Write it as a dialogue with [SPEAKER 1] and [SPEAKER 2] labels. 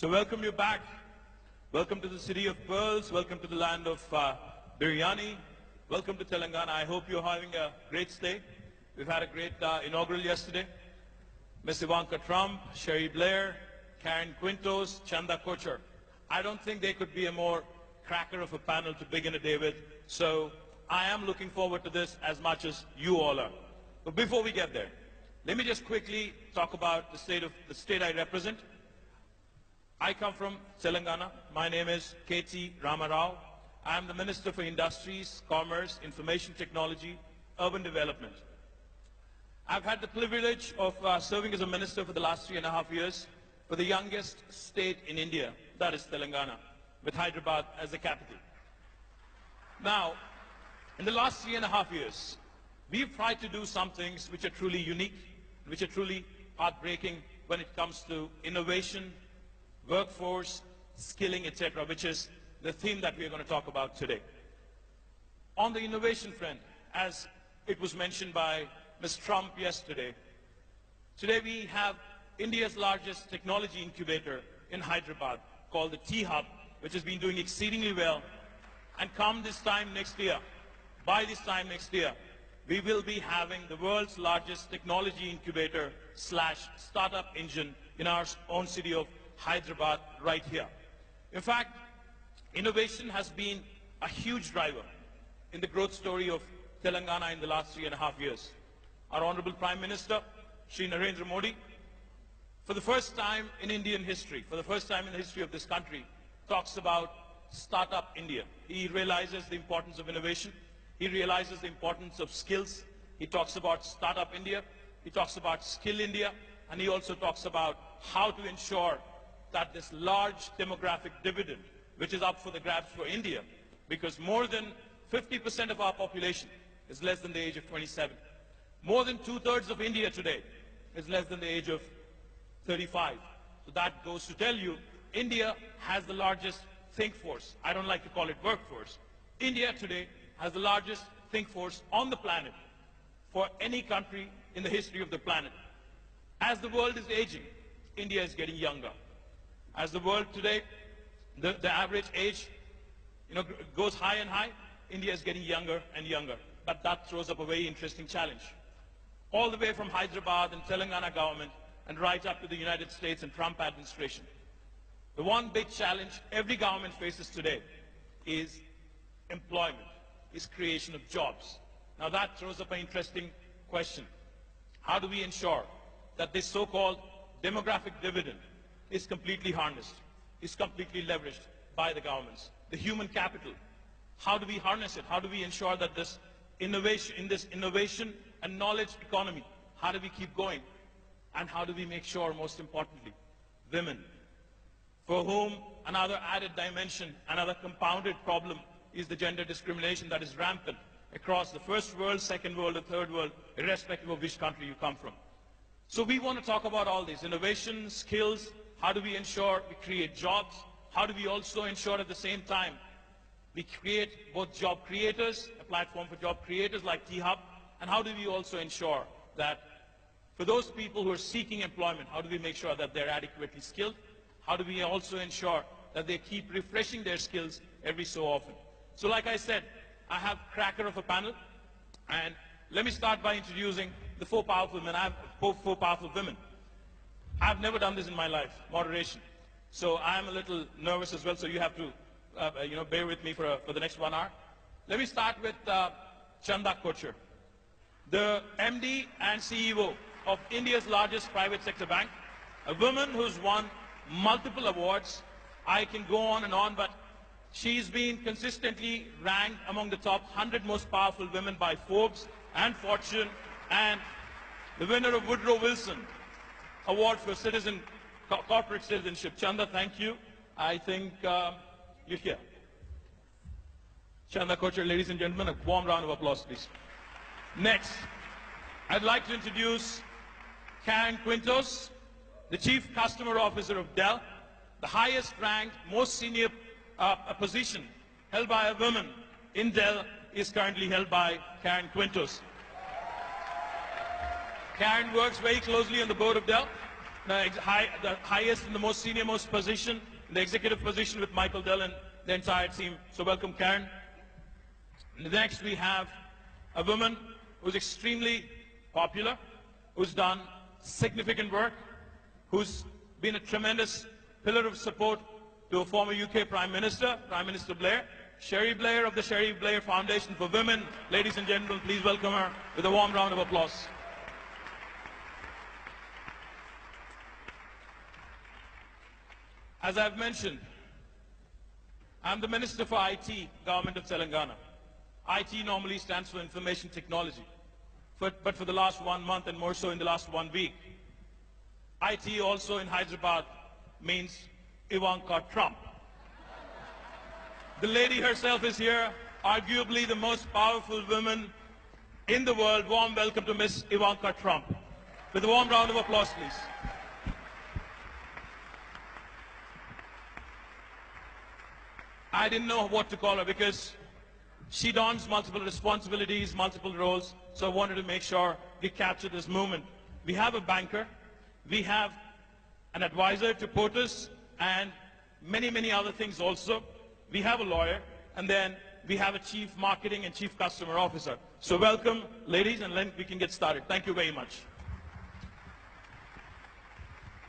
[SPEAKER 1] So welcome you back. Welcome to the city of pearls. Welcome to the land of biryani. Welcome to Telangana. I hope you're having a great stay. We've had a great inaugural yesterday. Miss Ivanka Trump, Sherry Blair, Karen Quintos, Chanda Kochar. I don't think there could be a more cracker of a panel to begin a day with. So I am looking forward to this as much as you all are. But before we get there, let me just quickly talk about the state I represent. I come from Telangana. My name is KT Ramarao. I am the Minister for Industries, Commerce, Information Technology, Urban Development. I've had the privilege of serving as a minister for the last 3.5 years for the youngest state in India, that is Telangana, with Hyderabad as the capital. Now, in the last 3.5 years, we've tried to do some things which are truly unique, which are truly path-breaking when it comes to innovation, workforce, skilling, etc., which is the theme that we are going to talk about today. On the innovation front, as it was mentioned by Ms. Trump yesterday, today we have India's largest technology incubator in Hyderabad called the T-Hub, which has been doing exceedingly well. And come this time next year, by this time next year, we will be having the world's largest technology incubator / startup engine in our own city of Hyderabad right here. In fact, innovation has been a huge driver in the growth story of Telangana in the last 3.5 years. Our Honorable Prime Minister, Shri Narendra Modi, for the first time in Indian history, for the first time in the history of this country, talks about Startup India. He realizes the importance of innovation. He realizes the importance of skills. He talks about Startup India. He talks about Skill India. And he also talks about how to ensure that this large demographic dividend, which is up for the grabs for India, because more than 50% of our population is less than the age of 27. More than 2/3 of India today is less than the age of 35. So that goes to tell you, India has the largest think force. I don't like to call it workforce. India today has the largest think force on the planet for any country in the history of the planet. As the world is aging, India is getting younger. As the world today, the average age goes high and high, India is getting younger and younger. But that throws up a very interesting challenge. All the way from Hyderabad and Telangana government and right up to the United States and Trump administration. The one big challenge every government faces today is employment, is creation of jobs. Now that throws up an interesting question. How do we ensure that this so-called demographic dividend is completely harnessed, is completely leveraged by the governments? The human capital, how do we harness it? How do we ensure that this innovation and knowledge economy, how do we keep going? And how do we make sure, most importantly, women, for whom another added dimension, another compounded problem is the gender discrimination that is rampant across the first world, second world, or third world, irrespective of which country you come from. So we want to talk about all these: innovation, skills, how do we ensure we create jobs? How do we also ensure at the same time we create both job creators, a platform for job creators like T-Hub, and how do we also ensure that for those people who are seeking employment, how do we make sure that they're adequately skilled? How do we also ensure that they keep refreshing their skills every so often? So like I said, I have cracker of a panel, and let me start by introducing the four powerful women. I have four powerful women. I've never done this in my life, moderation. So I'm a little nervous as well, so you have to bear with me for the next 1 hour. Let me start with Chanda Kochar, the MD and CEO of India's largest private sector bank, a woman who's won multiple awards. I can go on and on, but she's been consistently ranked among the top 100 most powerful women by Forbes and Fortune, and the winner of Woodrow Wilson Award for corporate citizenship. Chanda, thank you. I think you're here. Chanda Kochar, ladies and gentlemen, a warm round of applause, please. Next, I'd like to introduce Karen Quintos, the Chief Customer Officer of Dell, the highest ranked, most senior position held by a woman in Dell is currently held by Karen Quintos. Karen works very closely on the board of Dell. The highest and the most senior most position, the executive position with Michael Dell and the entire team. So welcome, Karen. Next we have a woman who's extremely popular, who's done significant work, who's been a tremendous pillar of support to a former UK Prime Minister, Prime Minister Blair, Sherry Blair of the Sherry Blair Foundation for Women. Ladies and gentlemen, please welcome her with a warm round of applause. As I've mentioned, I'm the Minister for IT, Government of Telangana. IT normally stands for Information Technology. But for the last 1 month and more so in the last 1 week, IT also in Hyderabad means Ivanka Trump. The lady herself is here, arguably the most powerful woman in the world. Warm welcome to Miss Ivanka Trump. With a warm round of applause, please. I didn't know what to call her because she dons multiple responsibilities, multiple roles, so I wanted to make sure we capture this moment. We have a banker, we have an advisor to POTUS, and many, many other things also. We have a lawyer, and then we have a chief marketing and chief customer officer. So welcome, ladies, and then we can get started. Thank you very much.